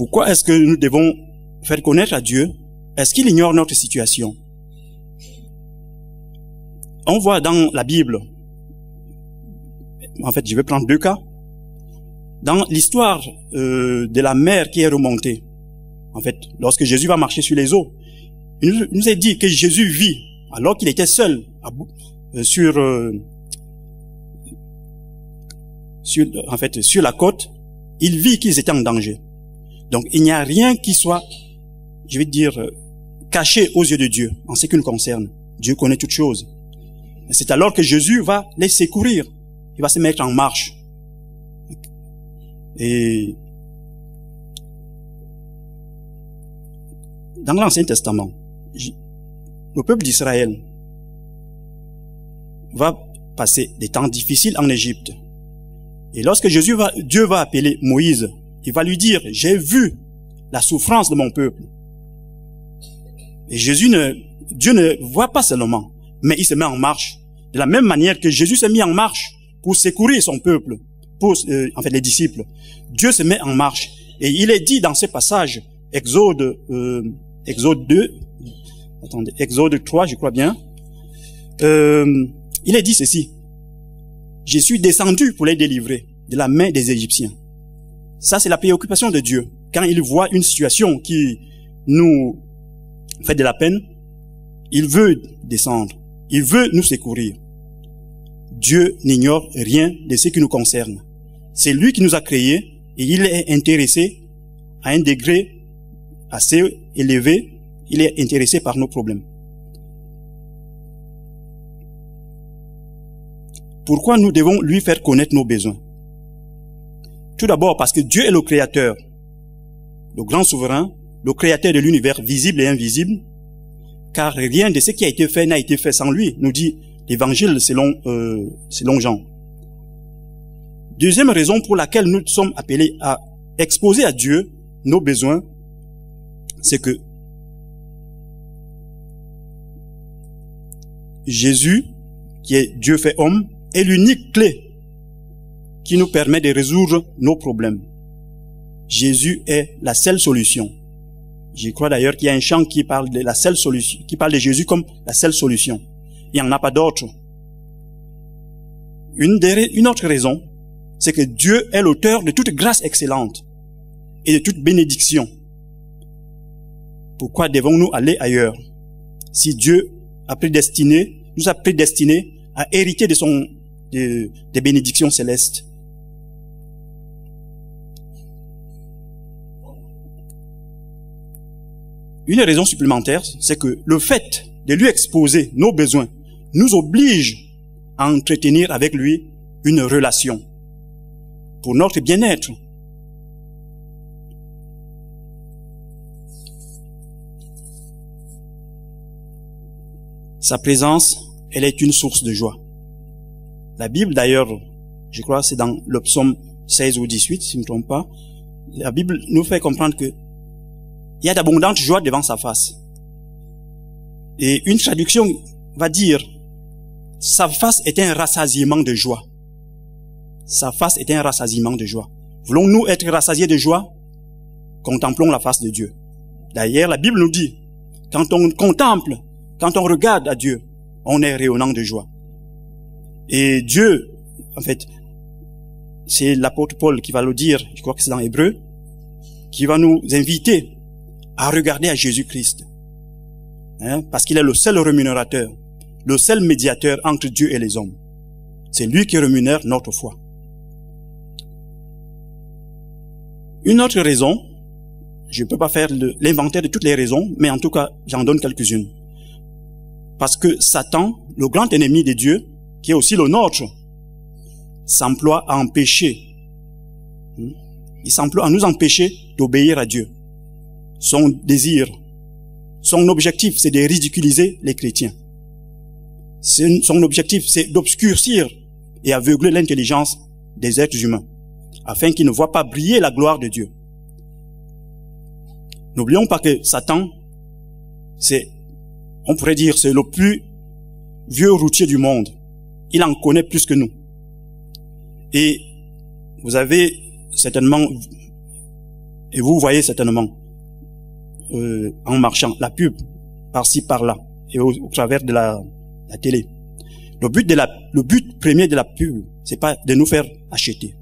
Pourquoi est-ce que nous devons faire connaître à Dieu? Est-ce qu'il ignore notre situation? On voit dans la Bible, en fait, je vais prendre deux cas. Dans l'histoire de la mer qui est remontée, en fait, lorsque Jésus va marcher sur les eaux, il nous est dit que Jésus vit, alors qu'il était seul sur la côte, il vit qu'ils étaient en danger. Donc, il n'y a rien qui soit, je vais dire, caché aux yeux de Dieu, en ce qui nous concerne. Dieu connaît toutes choses. C'est alors que Jésus va les secourir. Il va se mettre en marche. Et dans l'Ancien Testament, le peuple d'Israël va passer des temps difficiles en Égypte. Et lorsque Dieu va appeler Moïse, il va lui dire, j'ai vu la souffrance de mon peuple. Et Dieu ne voit pas seulement, mais il se met en marche. De la même manière que Jésus s'est mis en marche pour secourir son peuple, les disciples. Dieu se met en marche. Et il est dit dans ce passage, Exode 3, je crois bien, il est dit ceci, je suis descendu pour les délivrer de la main des Égyptiens. Ça, c'est la préoccupation de Dieu. Quand il voit une situation qui nous fait de la peine, il veut descendre. Il veut nous secourir. Dieu n'ignore rien de ce qui nous concerne. C'est lui qui nous a créés et il est intéressé à un degré assez élevé. Il est intéressé par nos problèmes. Pourquoi nous devons lui faire connaître nos besoins? Tout d'abord parce que Dieu est le Créateur, le grand souverain, le Créateur de l'univers visible et invisible, car rien de ce qui a été fait n'a été fait sans lui, nous dit l'Évangile selon Jean. Deuxième raison pour laquelle nous sommes appelés à exposer à Dieu nos besoins, c'est que Jésus, qui est Dieu fait homme, est l'unique clé qui nous permet de résoudre nos problèmes. Jésus est la seule solution. Je crois d'ailleurs qu'il y a un chant qui parle de la seule solution, qui parle de Jésus comme la seule solution. Il n'y en a pas d'autre. Une autre raison, c'est que Dieu est l'auteur de toute grâce excellente et de toute bénédiction. Pourquoi devons-nous aller ailleurs? Si Dieu nous a prédestinés à hériter des bénédictions célestes. Une raison supplémentaire, c'est que le fait de lui exposer nos besoins nous oblige à entretenir avec lui une relation pour notre bien-être. Sa présence, elle est une source de joie. La Bible, d'ailleurs, je crois, c'est dans le psaume 16 ou 18, si je ne me trompe pas, la Bible nous fait comprendre que il y a d'abondantes joies devant sa face. Et une traduction va dire, sa face est un rassasiement de joie. Sa face est un rassasiement de joie. Voulons-nous être rassasiés de joie? Contemplons la face de Dieu. D'ailleurs, la Bible nous dit, quand on contemple, quand on regarde à Dieu, on est rayonnant de joie. Et Dieu, en fait, c'est l'apôtre Paul qui va le dire, je crois que c'est dans Hébreux, qui va nous inviter à regarder à Jésus-Christ. Parce qu'il est le seul rémunérateur, le seul médiateur entre Dieu et les hommes. C'est lui qui rémunère notre foi. Une autre raison, je ne peux pas faire l'inventaire de toutes les raisons, mais en tout cas, j'en donne quelques-unes. Parce que Satan, le grand ennemi de Dieu, qui est aussi le nôtre, s'emploie à empêcher. Il s'emploie à nous empêcher d'obéir à Dieu. Son désir, son objectif, c'est de ridiculiser les chrétiens. Son objectif, c'est d'obscurcir et aveugler l'intelligence des êtres humains, afin qu'ils ne voient pas briller la gloire de Dieu. N'oublions pas que Satan, on pourrait dire, c'est le plus vieux routier du monde. Il en connaît plus que nous. Et vous avez certainement Et vous voyez certainement, en marchant, la pub, par-ci, par-là, et au travers de la télé. Le but premier de la pub, c'est pas de nous faire acheter.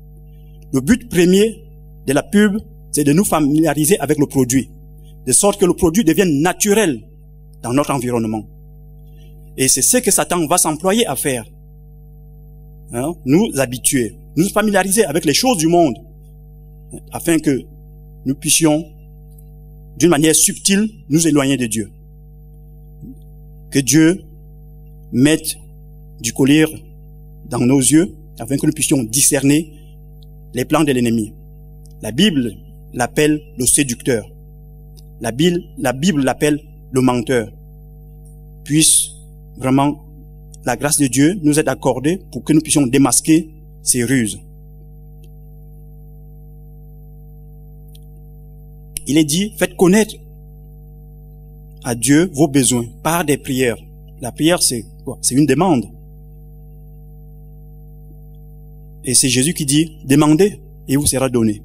Le but premier de la pub, c'est de nous familiariser avec le produit, de sorte que le produit devienne naturel dans notre environnement. Et c'est ce que Satan va s'employer à faire. Hein? Nous habituer, nous familiariser avec les choses du monde, afin que nous puissions, d'une manière subtile, nous éloigner de Dieu. Que Dieu mette du collier dans nos yeux, afin que nous puissions discerner les plans de l'ennemi. La Bible l'appelle le séducteur. La Bible l'appelle le menteur. Puisse vraiment la grâce de Dieu nous être accordée pour que nous puissions démasquer ces ruses. Il est dit, faites connaître à Dieu vos besoins par des prières. La prière, c'est quoi? C'est une demande. Et c'est Jésus qui dit, demandez et vous sera donné.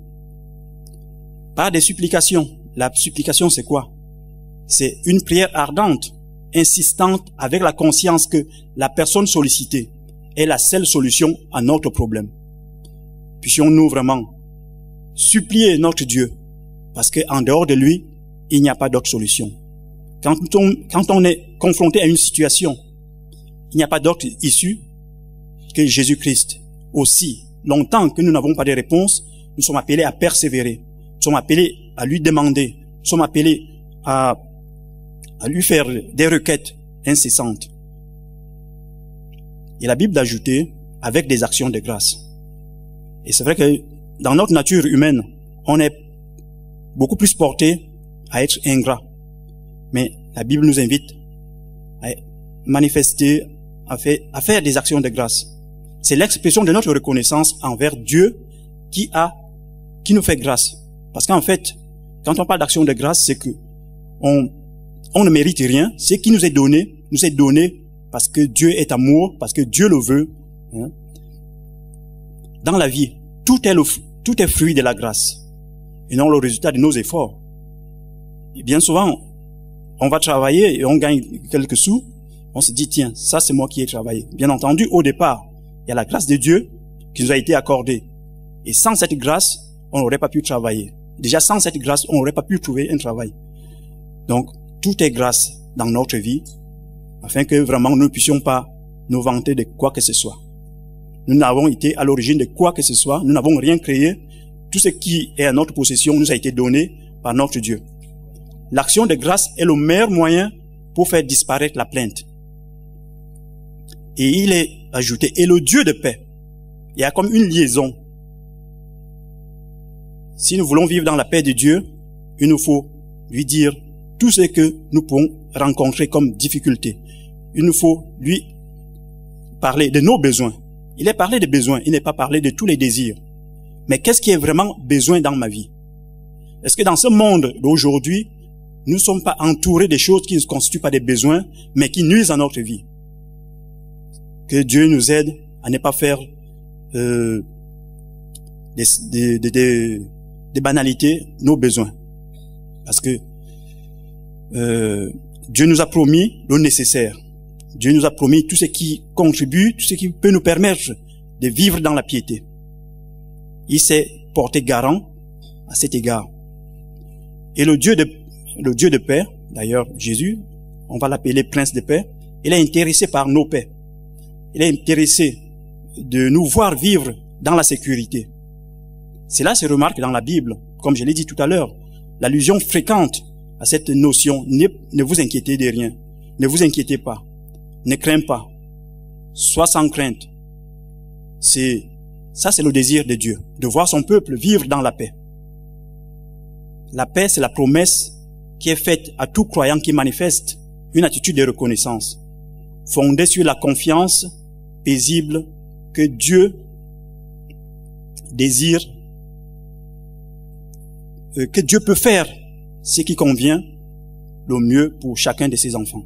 Par des supplications. La supplication, c'est quoi? C'est une prière ardente, insistante, avec la conscience que la personne sollicitée est la seule solution à notre problème. Puissions-nous vraiment supplier notre Dieu, parce qu'en dehors de lui, il n'y a pas d'autre solution. Quand on est confronté à une situation, il n'y a pas d'autre issue que Jésus-Christ. Aussi, longtemps que nous n'avons pas de réponse, nous sommes appelés à persévérer. Nous sommes appelés à lui demander. Nous sommes appelés à lui faire des requêtes incessantes. Et la Bible d'ajouter avec des actions de grâce. Et c'est vrai que dans notre nature humaine, on est beaucoup plus porté à être ingrat. Mais la Bible nous invite à manifester, à faire des actions de grâce. C'est l'expression de notre reconnaissance envers Dieu qui nous fait grâce. Parce qu'en fait, quand on parle d'action de grâce, c'est que on ne mérite rien. Ce qui nous est donné parce que Dieu est amour, parce que Dieu le veut. Hein. Dans la vie, tout est fruit de la grâce et non le résultat de nos efforts. Et bien souvent, on va travailler et on gagne quelques sous. On se dit, tiens, ça c'est moi qui ai travaillé. Bien entendu, au départ, il y a la grâce de Dieu qui nous a été accordée. Et sans cette grâce, on n'aurait pas pu travailler. Déjà, sans cette grâce, on n'aurait pas pu trouver un travail. Donc, tout est grâce dans notre vie, afin que vraiment nous ne puissions pas nous vanter de quoi que ce soit. Nous n'avons été à l'origine de quoi que ce soit, nous n'avons rien créé. Tout ce qui est à notre possession nous a été donné par notre Dieu. L'action de grâce est le meilleur moyen pour faire disparaître la plainte. Et il est ajouté, et le Dieu de paix. Il y a comme une liaison. Si nous voulons vivre dans la paix de Dieu, il nous faut lui dire tout ce que nous pouvons rencontrer comme difficulté. Il nous faut lui parler de nos besoins. Il est parlé des besoins, il n'est pas parlé de tous les désirs. Mais qu'est-ce qui est vraiment besoin dans ma vie? Est-ce que dans ce monde d'aujourd'hui, nous ne sommes pas entourés de choses qui ne constituent pas des besoins, mais qui nuisent à notre vie? Que Dieu nous aide à ne pas faire des banalités nos besoins. Parce que Dieu nous a promis le nécessaire. Dieu nous a promis tout ce qui contribue, tout ce qui peut nous permettre de vivre dans la piété. Il s'est porté garant à cet égard. Et le Dieu de paix, d'ailleurs Jésus, on va l'appeler Prince de paix, il est intéressé par nos paix. Il est intéressé de nous voir vivre dans la sécurité. Cela se remarque dans la Bible, comme je l'ai dit tout à l'heure. L'allusion fréquente à cette notion, ne vous inquiétez de rien, ne vous inquiétez pas, ne craignez pas, sois sans crainte. Ça c'est le désir de Dieu, de voir son peuple vivre dans la paix. La paix, c'est la promesse qui est faite à tout croyant qui manifeste une attitude de reconnaissance, fondée sur la confiance paisible que Dieu désire, que Dieu peut faire ce qui convient le mieux pour chacun de ses enfants.